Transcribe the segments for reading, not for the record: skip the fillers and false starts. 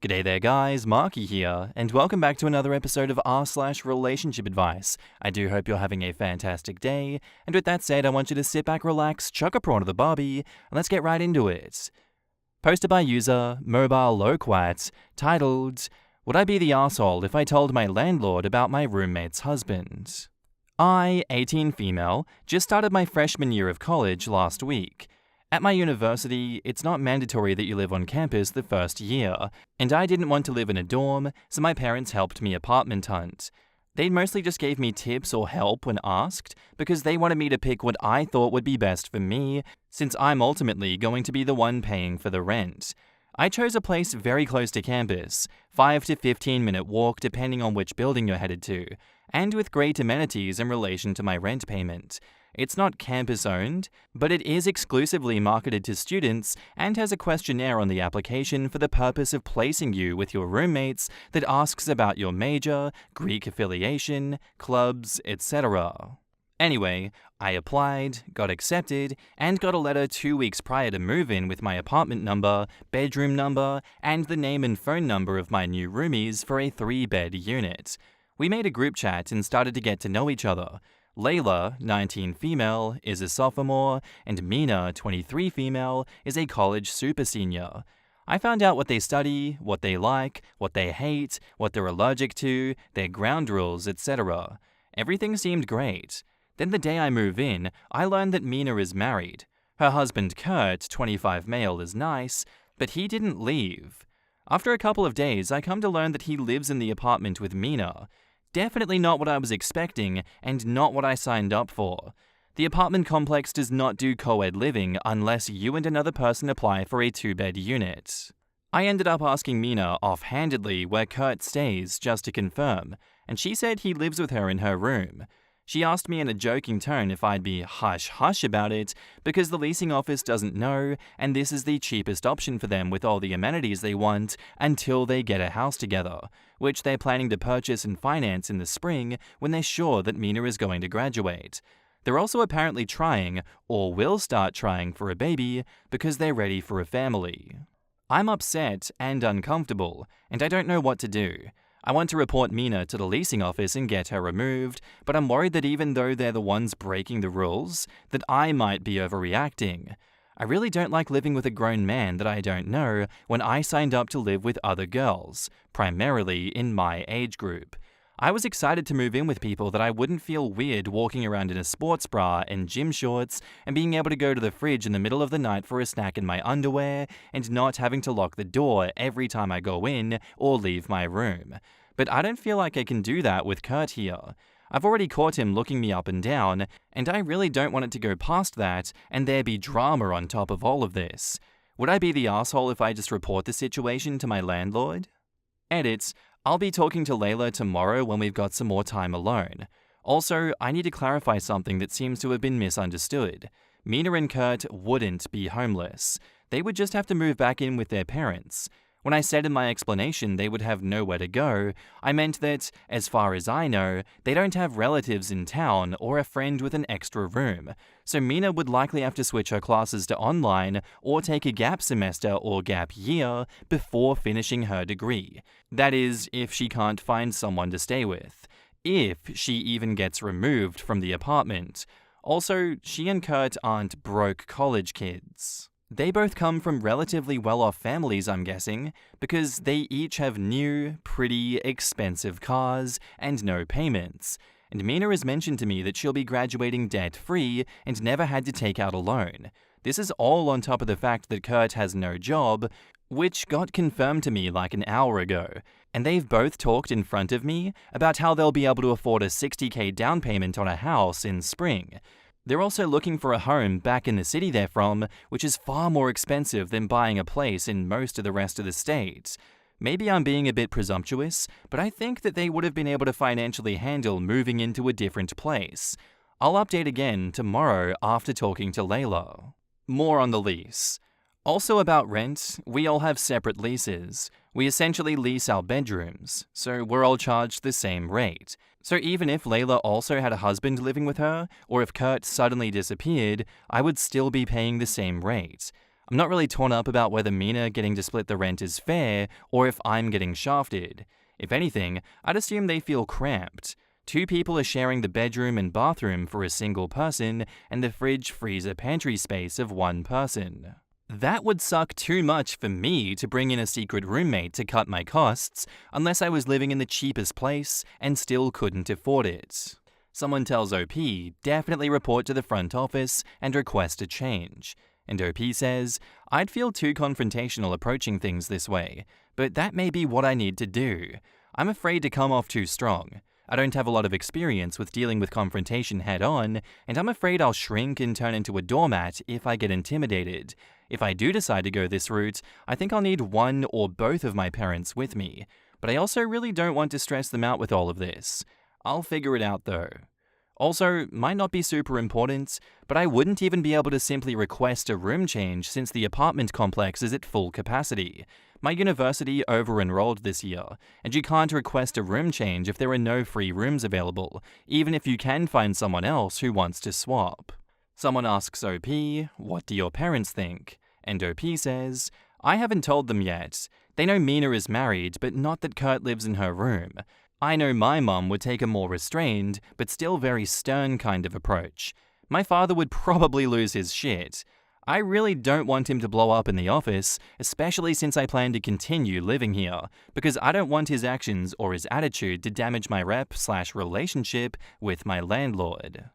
G'day there guys, Marky here, and welcome back to another episode of r/relationship advice. I do hope you're having a fantastic day, and with that said, I want you to sit back, relax, chuck a prawn to the barbie, and let's get right into it. Posted by user Mobile Loquat, titled, Would I be the arsehole if I told my landlord about my roommate's husband? I, 18 female, just started my freshman year of college last week. At my university, it's not mandatory that you live on campus the first year, and I didn't want to live in a dorm, so my parents helped me apartment hunt. They mostly just gave me tips or help when asked, because they wanted me to pick what I thought would be best for me, since I'm ultimately going to be the one paying for the rent. I chose a place very close to campus, 5 to 15 minute walk depending on which building you're headed to, and with great amenities in relation to my rent payment. It's not campus-owned, but it is exclusively marketed to students and has a questionnaire on the application for the purpose of placing you with your roommates that asks about your major, Greek affiliation, clubs, etc. Anyway, I applied, got accepted, and got a letter 2 weeks prior to move-in with my apartment number, bedroom number, and the name and phone number of my new roomies for a 3-bed unit. We made a group chat and started to get to know each other. Layla, 19 female, is a sophomore, and Mina, 23 female, is a college super senior. I found out what they study, what they like, what they hate, what they're allergic to, their ground rules, etc. Everything seemed great. Then the day I move in, I learned that Mina is married. Her husband Kurt, 25 male, is nice, but he didn't leave. After a couple of days, I come to learn that he lives in the apartment with Mina. Definitely not what I was expecting, and not what I signed up for. The apartment complex does not do co-ed living unless you and another person apply for a 2-bed unit. I ended up asking Mina offhandedly where Kurt stays just to confirm, and she said he lives with her in her room. She asked me in a joking tone if I'd be hush-hush about it because the leasing office doesn't know and this is the cheapest option for them with all the amenities they want until they get a house together, which they're planning to purchase and finance in the spring when they're sure that Mina is going to graduate. They're also apparently trying, or will start trying, for a baby because they're ready for a family. I'm upset and uncomfortable, and I don't know what to do. I want to report Mina to the leasing office and get her removed, but I'm worried that even though they're the ones breaking the rules, that I might be overreacting. I really don't like living with a grown man that I don't know when I signed up to live with other girls, primarily in my age group. I was excited to move in with people that I wouldn't feel weird walking around in a sports bra and gym shorts and being able to go to the fridge in the middle of the night for a snack in my underwear and not having to lock the door every time I go in or leave my room. But I don't feel like I can do that with Kurt here. I've already caught him looking me up and down, and I really don't want it to go past that and there be drama on top of all of this. Would I be the asshole if I just report the situation to my landlord? Edits. I'll be talking to Layla tomorrow when we've got some more time alone. Also, I need to clarify something that seems to have been misunderstood. Mina and Kurt wouldn't be homeless. They would just have to move back in with their parents. When I said in my explanation they would have nowhere to go, I meant that, as far as I know, they don't have relatives in town or a friend with an extra room, so Mina would likely have to switch her classes to online or take a gap semester or gap year before finishing her degree. That is, if she can't find someone to stay with. If she even gets removed from the apartment. Also, she and Kurt aren't broke college kids. They both come from relatively well-off families, I'm guessing, because they each have new, pretty, expensive cars and no payments. And Mina has mentioned to me that she'll be graduating debt-free and never had to take out a loan. This is all on top of the fact that Kurt has no job, which got confirmed to me like an hour ago. And they've both talked in front of me about how they'll be able to afford a $60,000 down payment on a house in spring. They're also looking for a home back in the city they're from, which is far more expensive than buying a place in most of the rest of the state. Maybe I'm being a bit presumptuous, but I think that they would have been able to financially handle moving into a different place. I'll update again tomorrow after talking to Layla. More on the lease. Also about rent, we all have separate leases. We essentially lease our bedrooms, so we're all charged the same rate. So even if Layla also had a husband living with her, or if Kurt suddenly disappeared, I would still be paying the same rate. I'm not really torn up about whether Mina getting to split the rent is fair or if I'm getting shafted. If anything, I'd assume they feel cramped. 2 people are sharing the bedroom and bathroom for a single person and the fridge, freezer, pantry space of 1 person. That would suck too much for me to bring in a secret roommate to cut my costs unless I was living in the cheapest place and still couldn't afford it. Someone tells OP, definitely report to the front office and request a change. And OP says, I'd feel too confrontational approaching things this way, but that may be what I need to do. I'm afraid to come off too strong. I don't have a lot of experience with dealing with confrontation head-on, and I'm afraid I'll shrink and turn into a doormat if I get intimidated. If I do decide to go this route, I think I'll need one or both of my parents with me, but I also really don't want to stress them out with all of this. I'll figure it out though. Also, might not be super important, but I wouldn't even be able to simply request a room change since the apartment complex is at full capacity. My university over-enrolled this year, and you can't request a room change if there are no free rooms available, even if you can find someone else who wants to swap. Someone asks OP, what do your parents think? And OP says, I haven't told them yet. They know Mina is married, but not that Kurt lives in her room. I know my mum would take a more restrained, but still very stern kind of approach. My father would probably lose his shit. I really don't want him to blow up in the office, especially since I plan to continue living here, because I don't want his actions or his attitude to damage my rep/relationship with my landlord.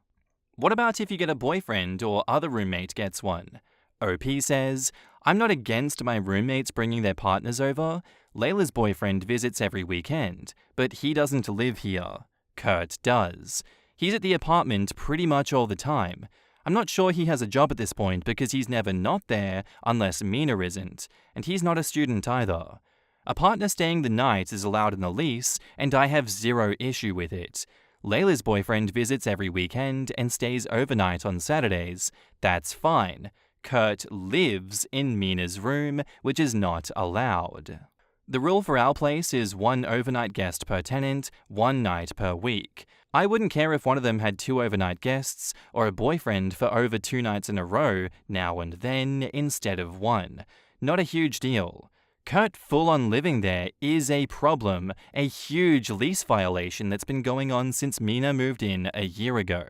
What about if you get a boyfriend or other roommate gets one? OP says, I'm not against my roommates bringing their partners over. Layla's boyfriend visits every weekend, but he doesn't live here. Kurt does. He's at the apartment pretty much all the time. I'm not sure he has a job at this point because he's never not there unless Mina isn't, and he's not a student either. A partner staying the night is allowed in the lease, and I have zero issue with it. Layla's boyfriend visits every weekend and stays overnight on Saturdays. That's fine. Kurt lives in Mina's room, which is not allowed. The rule for our place is 1 overnight guest per tenant, 1 night per week. I wouldn't care if one of them had 2 overnight guests or a boyfriend for over 2 nights in a row now and then instead of 1. Not a huge deal. Kurt full-on living there is a problem, a huge lease violation that's been going on since Mina moved in a year ago.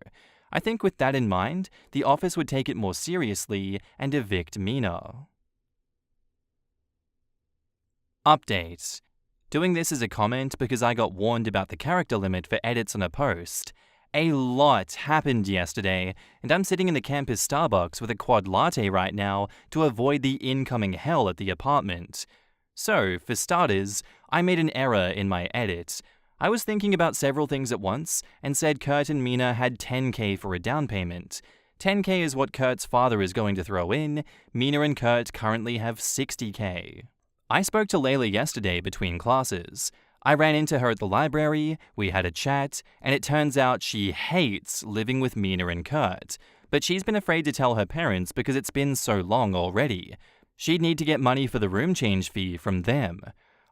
I think with that in mind, the office would take it more seriously and evict Mina. Update. Doing this as a comment because I got warned about the character limit for edits on a post. A lot happened yesterday, and I'm sitting in the campus Starbucks with a quad latte right now to avoid the incoming hell at the apartment. So, for starters, I made an error in my edit. I was thinking about several things at once and said Kurt and Mina had $10,000 for a down payment. $10,000 is what Kurt's father is going to throw in. Mina and Kurt currently have $60,000. I spoke to Layla yesterday between classes. I ran into her at the library, we had a chat, and it turns out she hates living with Mina and Kurt. But she's been afraid to tell her parents because it's been so long already. She'd need to get money for the room change fee from them.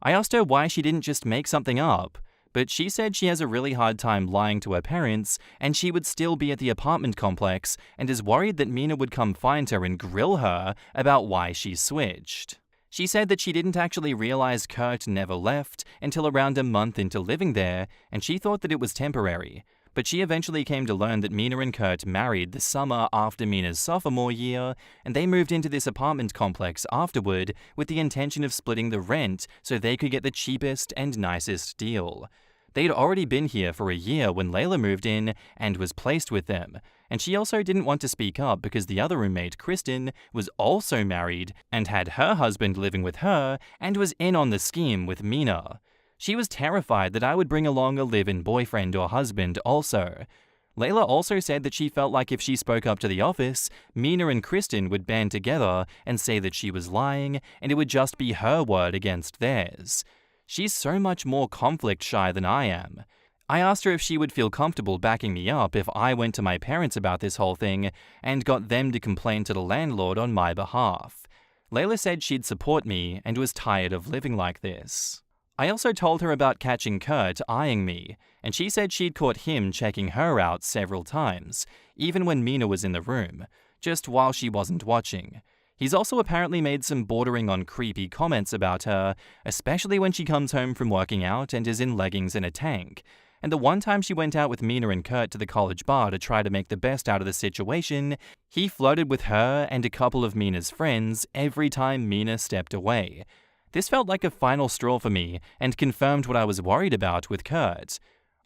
I asked her why she didn't just make something up, but she said she has a really hard time lying to her parents and she would still be at the apartment complex and is worried that Mina would come find her and grill her about why she switched. She said that she didn't actually realize Kurt never left until around a month into living there, and she thought that it was temporary. But she eventually came to learn that Mina and Kurt married the summer after Mina's sophomore year, and they moved into this apartment complex afterward with the intention of splitting the rent so they could get the cheapest and nicest deal. They'd already been here for a year when Layla moved in and was placed with them, and she also didn't want to speak up because the other roommate, Kristen, was also married and had her husband living with her and was in on the scheme with Mina. She was terrified that I would bring along a live-in boyfriend or husband also. Layla also said that she felt like if she spoke up to the office, Mina and Kristen would band together and say that she was lying and it would just be her word against theirs. She's so much more conflict shy than I am. I asked her if she would feel comfortable backing me up if I went to my parents about this whole thing and got them to complain to the landlord on my behalf. Layla said she'd support me and was tired of living like this. I also told her about catching Kurt eyeing me, and she said she'd caught him checking her out several times, even when Mina was in the room, just while she wasn't watching. He's also apparently made some bordering on creepy comments about her, especially when she comes home from working out and is in leggings and a tank. And the one time she went out with Mina and Kurt to the college bar to try to make the best out of the situation, he flirted with her and a couple of Mina's friends every time Mina stepped away. This felt like a final straw for me and confirmed what I was worried about with Kurt.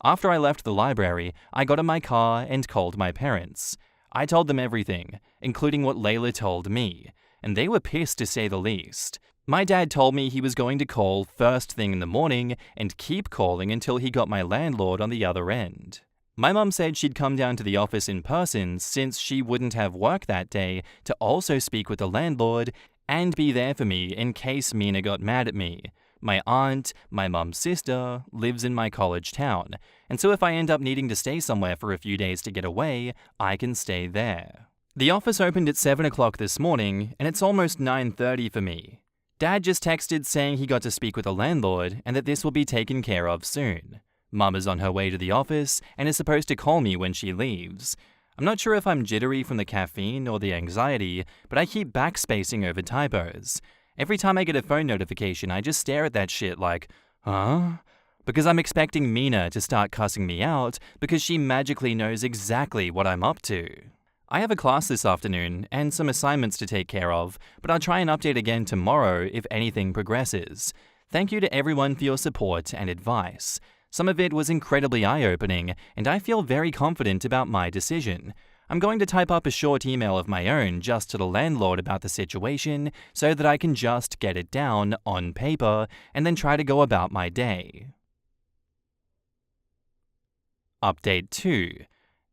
After I left the library, I got in my car and called my parents. I told them everything, including what Layla told me, and they were pissed to say the least. My dad told me he was going to call first thing in the morning and keep calling until he got my landlord on the other end. My mum said she'd come down to the office in person since she wouldn't have work that day to also speak with the landlord and be there for me in case Mina got mad at me. My aunt, my mum's sister, lives in my college town, and so if I end up needing to stay somewhere for a few days to get away, I can stay there. The office opened at 7 o'clock this morning, and it's almost 9:30 for me. Dad just texted saying he got to speak with the landlord and that this will be taken care of soon. Mum is on her way to the office and is supposed to call me when she leaves. I'm not sure if I'm jittery from the caffeine or the anxiety, but I keep backspacing over typos. Every time I get a phone notification, I just stare at that shit like, huh? Because I'm expecting Mina to start cussing me out because she magically knows exactly what I'm up to. I have a class this afternoon and some assignments to take care of, but I'll try and update again tomorrow if anything progresses. Thank you to everyone for your support and advice. Some of it was incredibly eye-opening, and I feel very confident about my decision. I'm going to type up a short email of my own just to the landlord about the situation so that I can just get it down on paper and then try to go about my day. Update 2.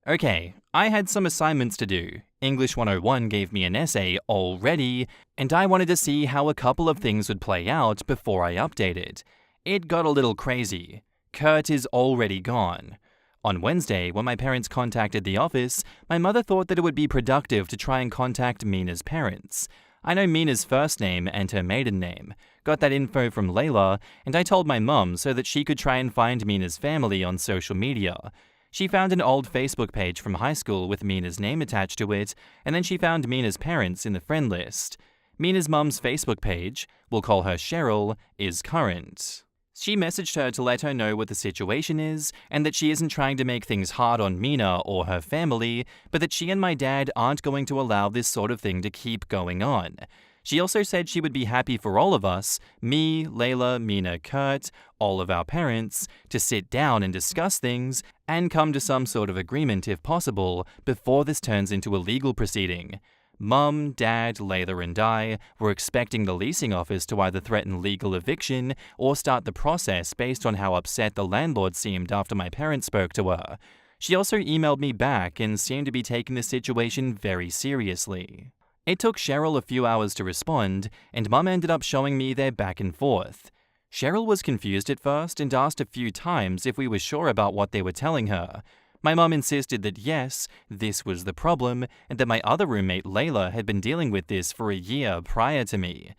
Okay, I had some assignments to do. English 101 gave me an essay already, and I wanted to see how a couple of things would play out before I updated. It got a little crazy. Kurt is already gone. On Wednesday, when my parents contacted the office, my mother thought that it would be productive to try and contact Mina's parents. I know Mina's first name and her maiden name. Got that info from Layla, and I told my mum so that she could try and find Mina's family on social media. She found an old Facebook page from high school with Mina's name attached to it, and then she found Mina's parents in the friend list. Mina's mum's Facebook page, we'll call her Cheryl, is current. She messaged her to let her know what the situation is, and that she isn't trying to make things hard on Mina or her family, but that she and my dad aren't going to allow this sort of thing to keep going on. She also said she would be happy for all of us, me, Layla, Mina, Kurt, all of our parents, to sit down and discuss things and come to some sort of agreement if possible before this turns into a legal proceeding. Mum, Dad, Layla and I were expecting the leasing office to either threaten legal eviction or start the process based on how upset the landlord seemed after my parents spoke to her. She also emailed me back and seemed to be taking the situation very seriously. It took Cheryl a few hours to respond, and Mum ended up showing me their back and forth. Cheryl was confused at first and asked a few times if we were sure about what they were telling her. My mum insisted that yes, this was the problem, and that my other roommate Layla had been dealing with this for a year prior to me.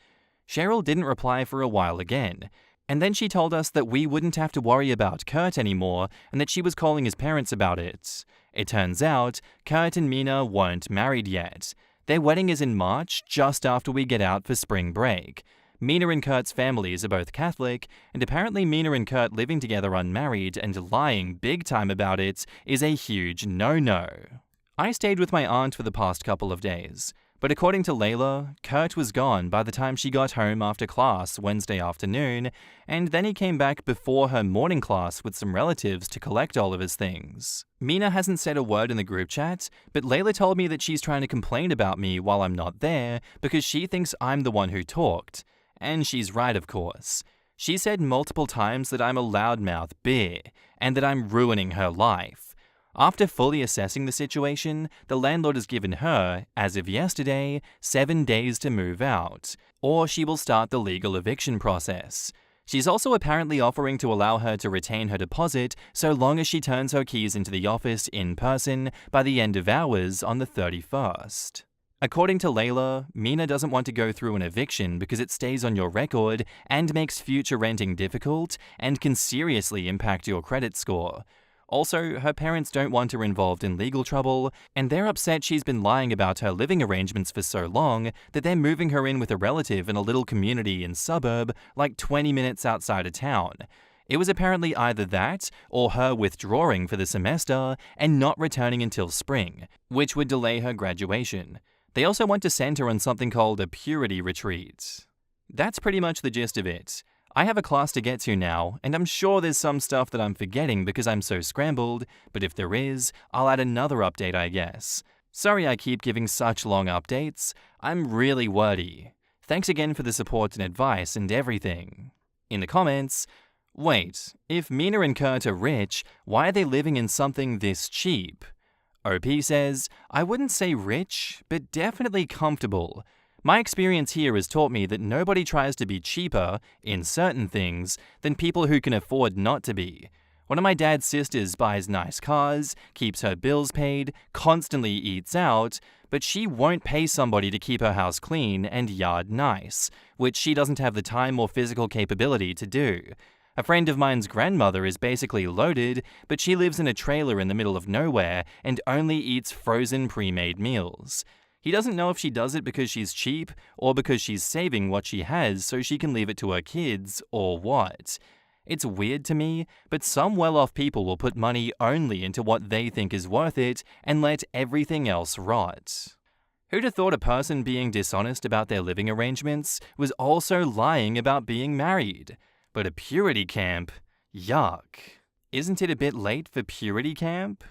Cheryl didn't reply for a while again, and then she told us that we wouldn't have to worry about Kurt anymore and that she was calling his parents about it. It turns out, Kurt and Mina weren't married yet. Their wedding is in March, just after we get out for spring break. Mina and Kurt's families are both Catholic, and apparently Mina and Kurt living together unmarried and lying big time about it is a huge no-no. I stayed with my aunt for the past couple of days, but according to Layla, Kurt was gone by the time she got home after class Wednesday afternoon, and then he came back before her morning class with some relatives to collect all of his things. Mina hasn't said a word in the group chat, but Layla told me that she's trying to complain about me while I'm not there because she thinks I'm the one who talked. And she's right, of course. She said multiple times that I'm a loudmouth bear, and that I'm ruining her life. After fully assessing the situation, the landlord has given her, as of yesterday, 7 days to move out, or she will start the legal eviction process. She's also apparently offering to allow her to retain her deposit so long as she turns her keys into the office in person by the end of hours on the 31st. According to Layla, Mina doesn't want to go through an eviction because it stays on your record and makes future renting difficult and can seriously impact your credit score. Also, her parents don't want her involved in legal trouble, and they're upset she's been lying about her living arrangements for so long that they're moving her in with a relative in a little community in suburb like 20 minutes outside of town. It was apparently either that or her withdrawing for the semester and not returning until spring, which would delay her graduation. They also want to send her on something called a purity retreat. That's pretty much the gist of it. I have a class to get to now, and I'm sure there's some stuff that I'm forgetting because I'm so scrambled, but if there is, I'll add another update, I guess. Sorry I keep giving such long updates. I'm really wordy. Thanks again for the support and advice and everything. In the comments, wait, if Mina and Kurt are rich, why are they living in something this cheap? OP says, I wouldn't say rich, but definitely comfortable. My experience here has taught me that nobody tries to be cheaper, in certain things, than people who can afford not to be. One of my dad's sisters buys nice cars, keeps her bills paid, constantly eats out, but she won't pay somebody to keep her house clean and yard nice, which she doesn't have the time or physical capability to do. A friend of mine's grandmother is basically loaded, but she lives in a trailer in the middle of nowhere and only eats frozen pre-made meals. He doesn't know if she does it because she's cheap or because she's saving what she has so she can leave it to her kids or what. It's weird to me, but some well-off people will put money only into what they think is worth it and let everything else rot. Who'd have thought a person being dishonest about their living arrangements was also lying about being married? But a purity camp? Yuck. Isn't it a bit late for purity camp?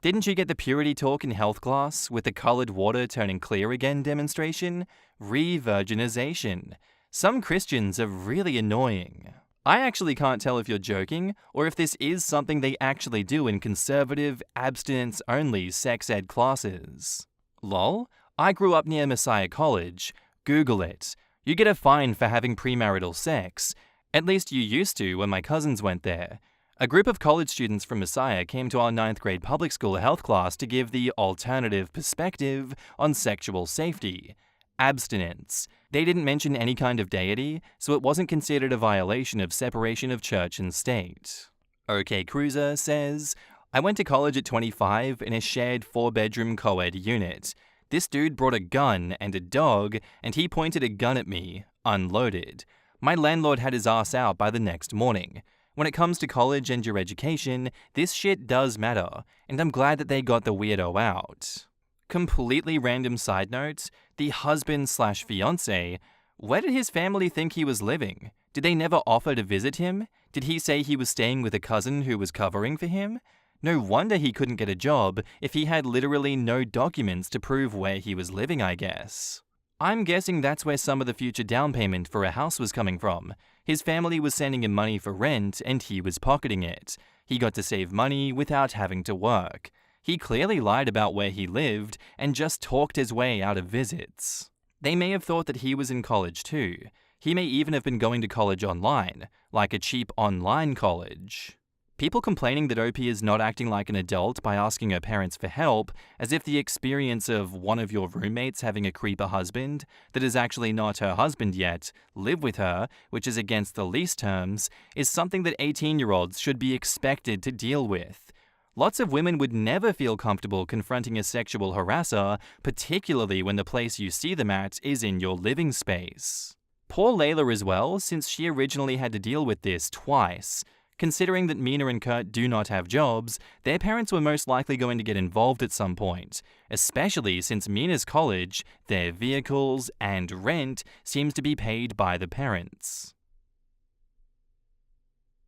Didn't you get the purity talk in health class with the colored water turning clear again demonstration? Re-virginization. Some Christians are really annoying. I actually can't tell if you're joking or if this is something they actually do in conservative, abstinence-only sex ed classes. Lol, I grew up near Messiah College. Google it. You get a fine for having premarital sex. At least you used to when my cousins went there. A group of college students from Messiah came to our 9th grade public school health class to give the alternative perspective on sexual safety. Abstinence. They didn't mention any kind of deity, so it wasn't considered a violation of separation of church and state. OK Cruiser says, I went to college at 25 in a shared 4-bedroom co-ed unit. This dude brought a gun and a dog, and he pointed a gun at me, unloaded. My landlord had his ass out by the next morning. When it comes to college and your education, this shit does matter, and I'm glad that they got the weirdo out. Completely random side note, the husband/fiancé, where did his family think he was living? Did they never offer to visit him? Did he say he was staying with a cousin who was covering for him? No wonder he couldn't get a job if he had literally no documents to prove where he was living, I guess. I'm guessing that's where some of the future down payment for a house was coming from. His family was sending him money for rent and he was pocketing it. He got to save money without having to work. He clearly lied about where he lived and just talked his way out of visits. They may have thought that he was in college too. He may even have been going to college online, like a cheap online college. People complaining that OP is not acting like an adult by asking her parents for help, as if the experience of one of your roommates having a creeper husband that is actually not her husband yet, live with her, which is against the lease terms, is something that 18-year-olds should be expected to deal with. Lots of women would never feel comfortable confronting a sexual harasser, particularly when the place you see them at is in your living space. Poor Layla as well, since she originally had to deal with this twice. Considering that Mina and Kurt do not have jobs, their parents were most likely going to get involved at some point, especially since Mina's college, their vehicles, and rent seems to be paid by the parents.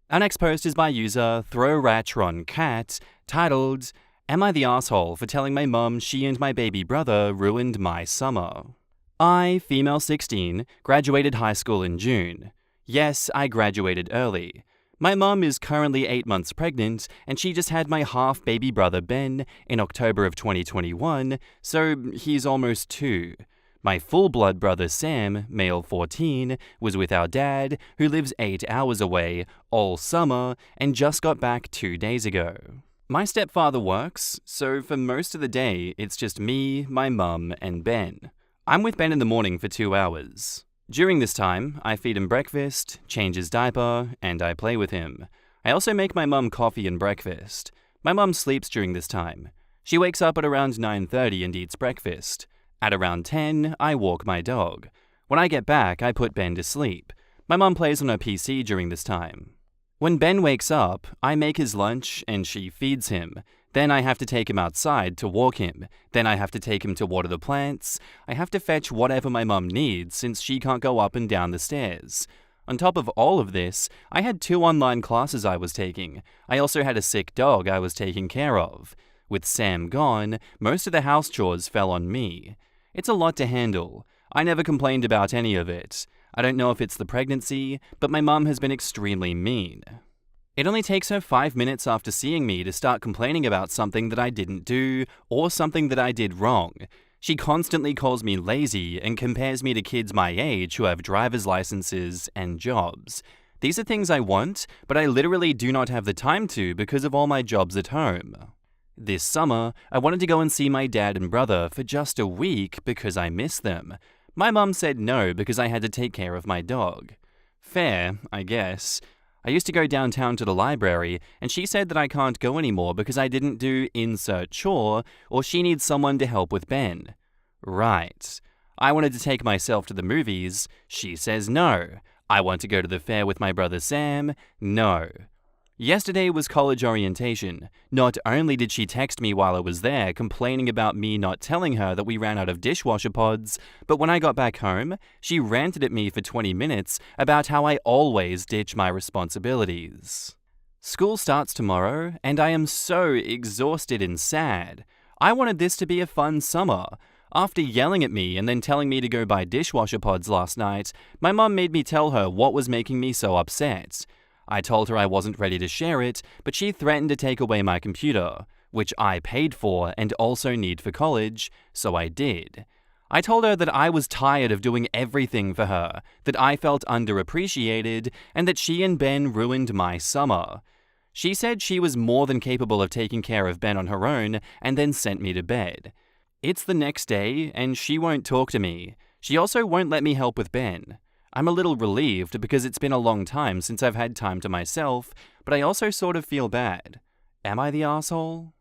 Our next post is by user ThrowRatchronCat, titled, Am I the asshole for telling my mum she and my baby brother ruined my summer? I, female 16, graduated high school in June. Yes, I graduated early. My mum is currently 8 months pregnant, and she just had my half-baby brother Ben in October of 2021, so he's almost 2. My full-blood brother Sam, male 14, was with our dad, who lives 8 hours away, all summer, and just got back 2 days ago. My stepfather works, so for most of the day, it's just me, my mum, and Ben. I'm with Ben in the morning for 2 hours. During this time, I feed him breakfast, change his diaper, and I play with him. I also make my mum coffee and breakfast. My mum sleeps during this time. She wakes up at around 9:30 and eats breakfast. At around 10, I walk my dog. When I get back, I put Ben to sleep. My mum plays on her PC during this time. When Ben wakes up, I make his lunch and she feeds him. Then I have to take him outside to walk him. Then I have to take him to water the plants. I have to fetch whatever my mum needs since she can't go up and down the stairs. On top of all of this, I had 2 online classes I was taking. I also had a sick dog I was taking care of. With Sam gone, most of the house chores fell on me. It's a lot to handle. I never complained about any of it. I don't know if it's the pregnancy, but my mum has been extremely mean. It only takes her 5 minutes after seeing me to start complaining about something that I didn't do or something that I did wrong. She constantly calls me lazy and compares me to kids my age who have driver's licenses and jobs. These are things I want, but I literally do not have the time to because of all my jobs at home. This summer, I wanted to go and see my dad and brother for just a week because I miss them. My mum said no because I had to take care of my dog. Fair, I guess. I used to go downtown to the library, and she said that I can't go anymore because I didn't do insert chore, or she needs someone to help with Ben. Right. I wanted to take myself to the movies. She says no. I want to go to the fair with my brother Sam. No. Yesterday was college orientation. Not only did she text me while I was there complaining about me not telling her that we ran out of dishwasher pods, but when I got back home, she ranted at me for 20 minutes about how I always ditch my responsibilities. School starts tomorrow, and I am so exhausted and sad. I wanted this to be a fun summer. After yelling at me and then telling me to go buy dishwasher pods last night, my mum made me tell her what was making me so upset. I told her I wasn't ready to share it, but she threatened to take away my computer, which I paid for and also need for college, so I did. I told her that I was tired of doing everything for her, that I felt underappreciated, and that she and Ben ruined my summer. She said she was more than capable of taking care of Ben on her own, and then sent me to bed. It's the next day, and she won't talk to me. She also won't let me help with Ben. I'm a little relieved because it's been a long time since I've had time to myself, but I also sort of feel bad. Am I the asshole?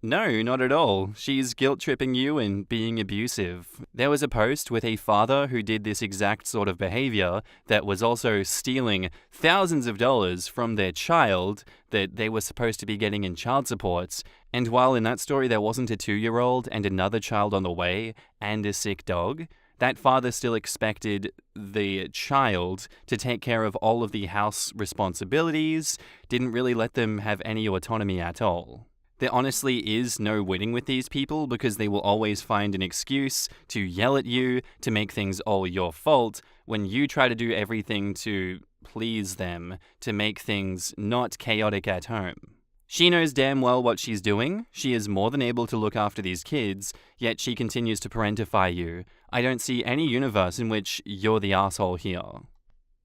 No, not at all. She's guilt-tripping you and being abusive. There was a post with a father who did this exact sort of behavior that was also stealing thousands of dollars from their child that they were supposed to be getting in child support. And while in that story there wasn't a 2-year-old and another child on the way and a sick dog, that father still expected the child to take care of all of the house responsibilities, didn't really let them have any autonomy at all. There honestly is no winning with these people because they will always find an excuse to yell at you, to make things all your fault, when you try to do everything to please them, to make things not chaotic at home. She knows damn well what she's doing. She is more than able to look after these kids, yet she continues to parentify you. I don't see any universe in which you're the asshole here.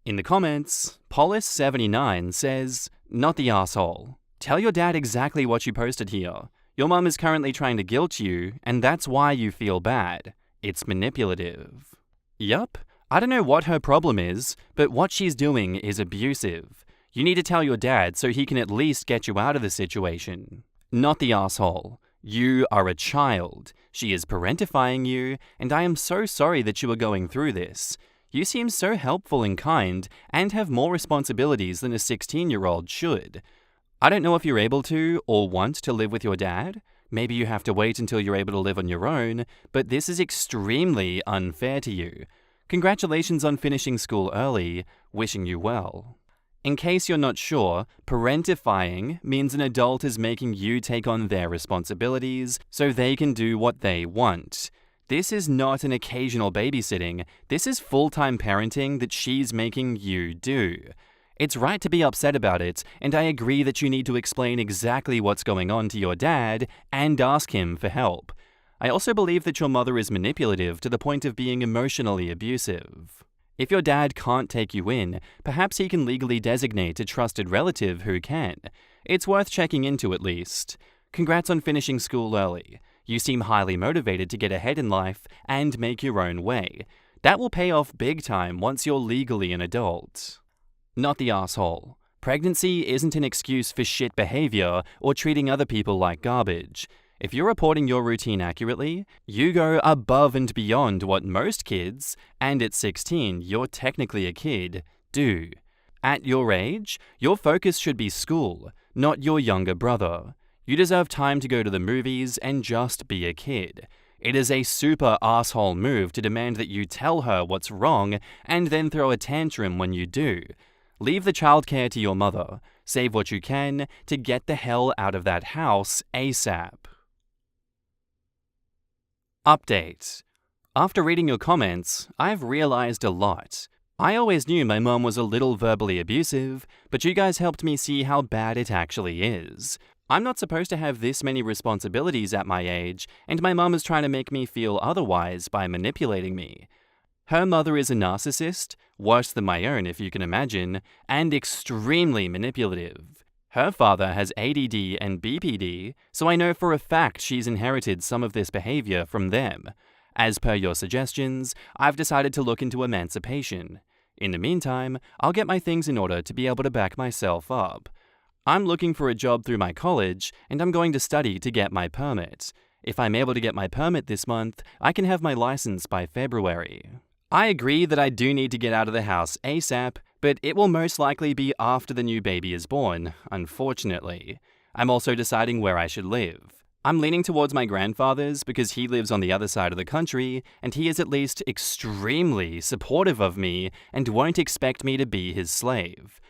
In the comments, Polis79 says, "Not the asshole. Tell your dad exactly what you posted here. Your mum is currently trying to guilt you, and that's why you feel bad. It's manipulative." Yup, I don't know what her problem is, but what she's doing is abusive. You need to tell your dad so he can at least get you out of the situation. Not the asshole. You are a child. She is parentifying you, and I am so sorry that you are going through this. You seem so helpful and kind, and have more responsibilities than a 16-year-old should. I don't know if you're able to or want to live with your dad. Maybe you have to wait until you're able to live on your own, but this is extremely unfair to you. Congratulations on finishing school early. Wishing you well. In case you're not sure, parentifying means an adult is making you take on their responsibilities so they can do what they want. This is not an occasional babysitting. This is full-time parenting that she's making you do. It's right to be upset about it, and I agree that you need to explain exactly what's going on to your dad and ask him for help. I also believe that your mother is manipulative to the point of being emotionally abusive. If your dad can't take you in, perhaps he can legally designate a trusted relative who can. It's worth checking into at least. Congrats on finishing school early. You seem highly motivated to get ahead in life and make your own way. That will pay off big time once you're legally an adult. Not the asshole. Pregnancy isn't an excuse for shit behavior or treating other people like garbage. If you're reporting your routine accurately, you go above and beyond what most kids, and at 16, you're technically a kid, do. At your age, your focus should be school, not your younger brother. You deserve time to go to the movies and just be a kid. It is a super asshole move to demand that you tell her what's wrong and then throw a tantrum when you do. Leave the childcare to your mother. Save what you can to get the hell out of that house ASAP. Update. After reading your comments, I've realized a lot. I always knew my mom was a little verbally abusive, but you guys helped me see how bad it actually is. I'm not supposed to have this many responsibilities at my age, and my mom is trying to make me feel otherwise by manipulating me. Her mother is a narcissist, worse than my own if you can imagine, and extremely manipulative. Her father has ADD and BPD, so I know for a fact she's inherited some of this behavior from them. As per your suggestions, I've decided to look into emancipation. In the meantime, I'll get my things in order to be able to back myself up. I'm looking for a job through my college, and I'm going to study to get my permit. If I'm able to get my permit this month, I can have my license by February. I agree that I do need to get out of the house ASAP, but it will most likely be after the new baby is born, unfortunately. I'm also deciding where I should live. I'm leaning towards my grandfather's because he lives on the other side of the country, and he is at least extremely supportive of me and won't expect me to be his slave.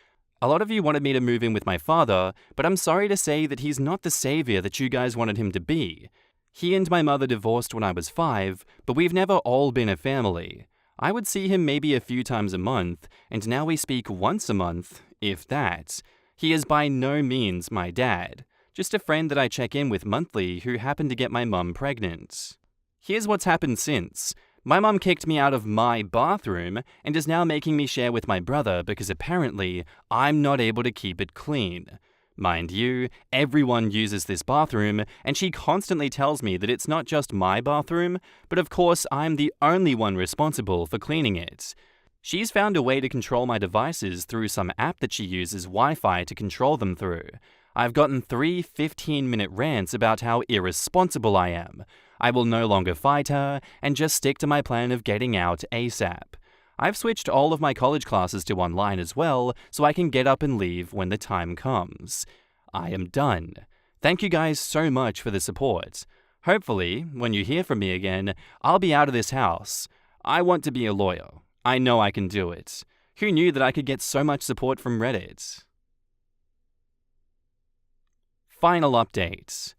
A lot of you wanted me to move in with my father, but I'm sorry to say that he's not the savior that you guys wanted him to be. He and my mother divorced when I was 5, but we've never all been a family. I would see him maybe a few times a month, and now we speak once a month, if that. He is by no means my dad, just a friend that I check in with monthly who happened to get my mum pregnant. Here's what's happened since. My mum kicked me out of my bathroom and is now making me share with my brother because apparently I'm not able to keep it clean. Mind you, everyone uses this bathroom, and she constantly tells me that it's not just my bathroom, but of course I'm the only one responsible for cleaning it. She's found a way to control my devices through some app that she uses Wi-Fi to control them through. I've gotten 3 15-minute rants about how irresponsible I am. I will no longer fight her, and just stick to my plan of getting out ASAP. I've switched all of my college classes to online as well, so I can get up and leave when the time comes. I am done. Thank you guys so much for the support. Hopefully, when you hear from me again, I'll be out of this house. I want to be a lawyer. I know I can do it. Who knew that I could get so much support from Reddit? Final update.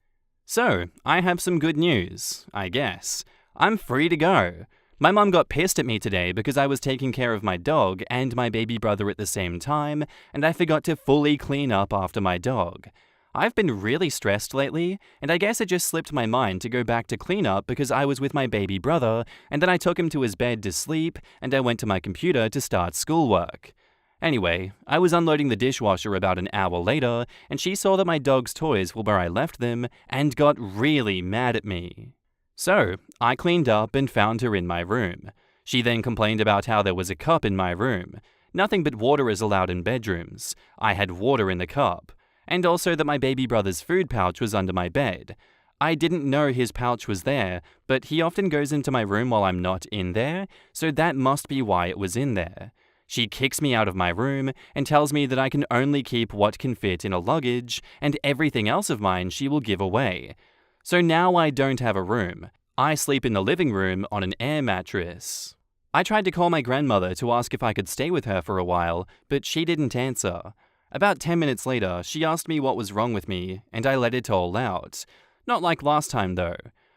So, I have some good news, I guess. I'm free to go. My mum got pissed at me today because I was taking care of my dog and my baby brother at the same time, and I forgot to fully clean up after my dog. I've been really stressed lately, and I guess it just slipped my mind to go back to clean up because I was with my baby brother, and then I took him to his bed to sleep, and I went to my computer to start schoolwork. Anyway, I was unloading the dishwasher about an hour later, and she saw that my dog's toys were where I left them, and got really mad at me. So, I cleaned up and found her in my room. She then complained about how there was a cup in my room. Nothing but water is allowed in bedrooms. I had water in the cup. And also that my baby brother's food pouch was under my bed. I didn't know his pouch was there, but he often goes into my room while I'm not in there, so that must be why it was in there. She kicks me out of my room and tells me that I can only keep what can fit in a luggage, and everything else of mine she will give away. So now I don't have a room. I sleep in the living room on an air mattress. I tried to call my grandmother to ask if I could stay with her for a while, but she didn't answer. About 10 minutes later, she asked me what was wrong with me, and I let it all out. Not like last time though.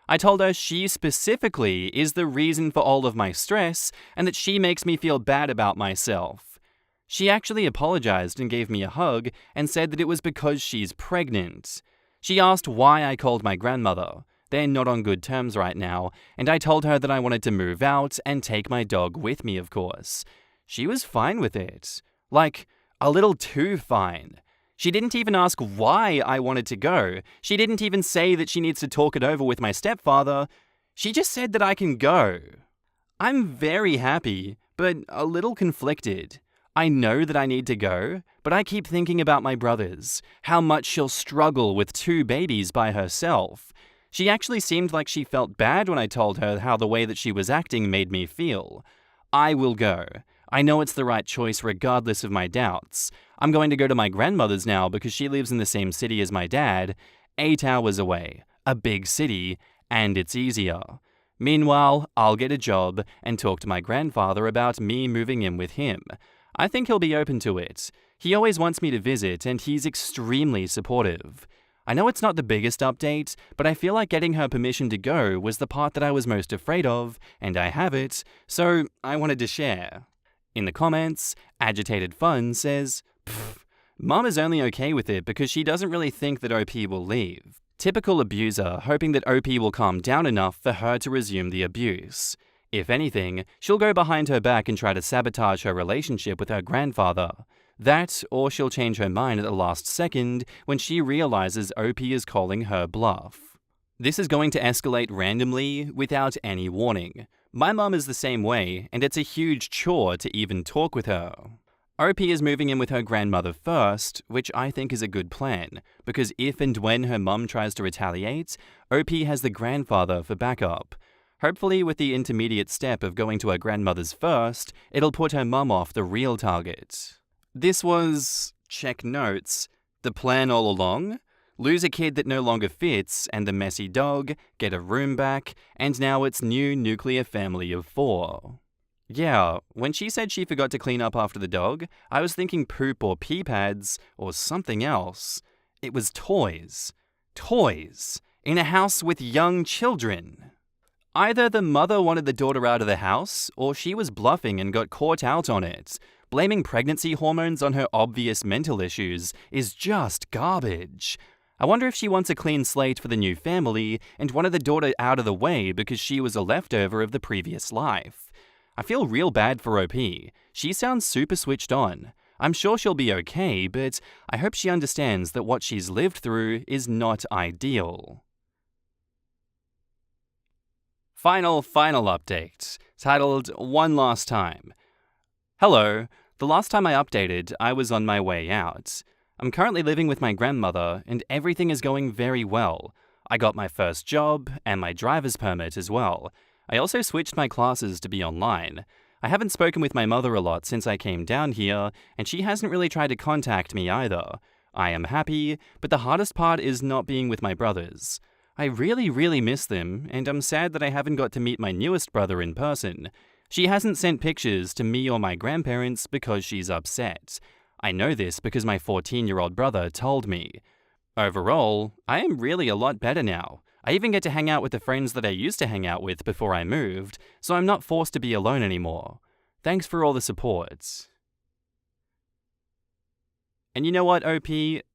I told her she specifically is the reason for all of my stress, and that she makes me feel bad about myself. She actually apologized and gave me a hug, and said that it was because she's pregnant. She asked why I called my grandmother. They're not on good terms right now, and I told her that I wanted to move out and take my dog with me, of course. She was fine with it. Like, a little too fine. She didn't even ask why I wanted to go. She didn't even say that she needs to talk it over with my stepfather. She just said that I can go. I'm very happy, but a little conflicted. I know that I need to go, but I keep thinking about my brothers, how much she'll struggle with 2 babies by herself. She actually seemed like she felt bad when I told her how the way that she was acting made me feel. I will go. I know it's the right choice regardless of my doubts. I'm going to go to my grandmother's now because she lives in the same city as my dad, 8 hours away, a big city, and it's easier. Meanwhile, I'll get a job and talk to my grandfather about me moving in with him. I think he'll be open to it. He always wants me to visit, and he's extremely supportive. I know it's not the biggest update, but I feel like getting her permission to go was the part that I was most afraid of, and I have it, so I wanted to share. In the comments, Agitated Fun says, "Pfft, Mum is only okay with it because she doesn't really think that OP will leave. Typical abuser, hoping that OP will calm down enough for her to resume the abuse. If anything, she'll go behind her back and try to sabotage her relationship with her grandfather. That, or she'll change her mind at the last second when she realizes OP is calling her bluff. This is going to escalate randomly without any warning. My mum is the same way, and it's a huge chore to even talk with her. OP is moving in with her grandmother first, which I think is a good plan, because if and when her mum tries to retaliate, OP has the grandfather for backup. Hopefully with the intermediate step of going to her grandmother's first, it'll put her mum off the real target. This was, check notes, the plan all along? Lose a kid that no longer fits, and the messy dog, get a room back, and now it's new nuclear family of 4. Yeah, when she said she forgot to clean up after the dog, I was thinking poop or pee pads, or something else. It was toys. Toys. In a house with young children. Either the mother wanted the daughter out of the house, or she was bluffing and got caught out on it. Blaming pregnancy hormones on her obvious mental issues is just garbage. I wonder if she wants a clean slate for the new family and wanted the daughter out of the way because she was a leftover of the previous life. I feel real bad for OP. She sounds super switched on. I'm sure she'll be okay, but I hope she understands that what she's lived through is not ideal. Final update, titled One Last Time. Hello, the last time I updated, I was on my way out. I'm currently living with my grandmother, and everything is going very well. I got my first job, and my driver's permit as well. I also switched my classes to be online. I haven't spoken with my mother a lot since I came down here, and she hasn't really tried to contact me either. I am happy, but the hardest part is not being with my brothers. I really miss them, and I'm sad that I haven't got to meet my newest brother in person. She hasn't sent pictures to me or my grandparents because she's upset. I know this because my 14-year-old brother told me. Overall, I am really a lot better now. I even get to hang out with the friends that I used to hang out with before I moved, so I'm not forced to be alone anymore. Thanks for all the support. And you know what, OP?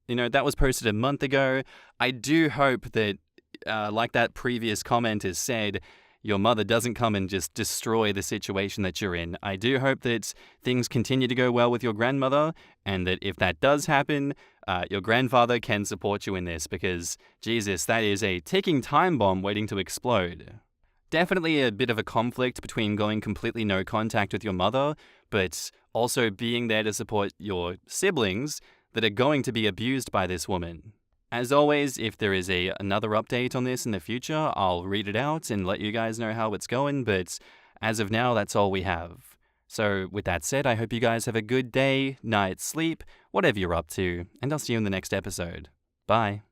That was posted a month ago. I do hope that like that previous comment has said, your mother doesn't come and just destroy the situation that you're in. I do hope that things continue to go well with your grandmother, and that if that does happen, your grandfather can support you in this, because, Jesus, that is a ticking time bomb waiting to explode. Definitely a bit of a conflict between going completely no contact with your mother, but also being there to support your siblings that are going to be abused by this woman. As always, if there is another update on this in the future, I'll read it out and let you guys know how it's going, but as of now, that's all we have. So with that said, I hope you guys have a good day, night, sleep, whatever you're up to, and I'll see you in the next episode. Bye.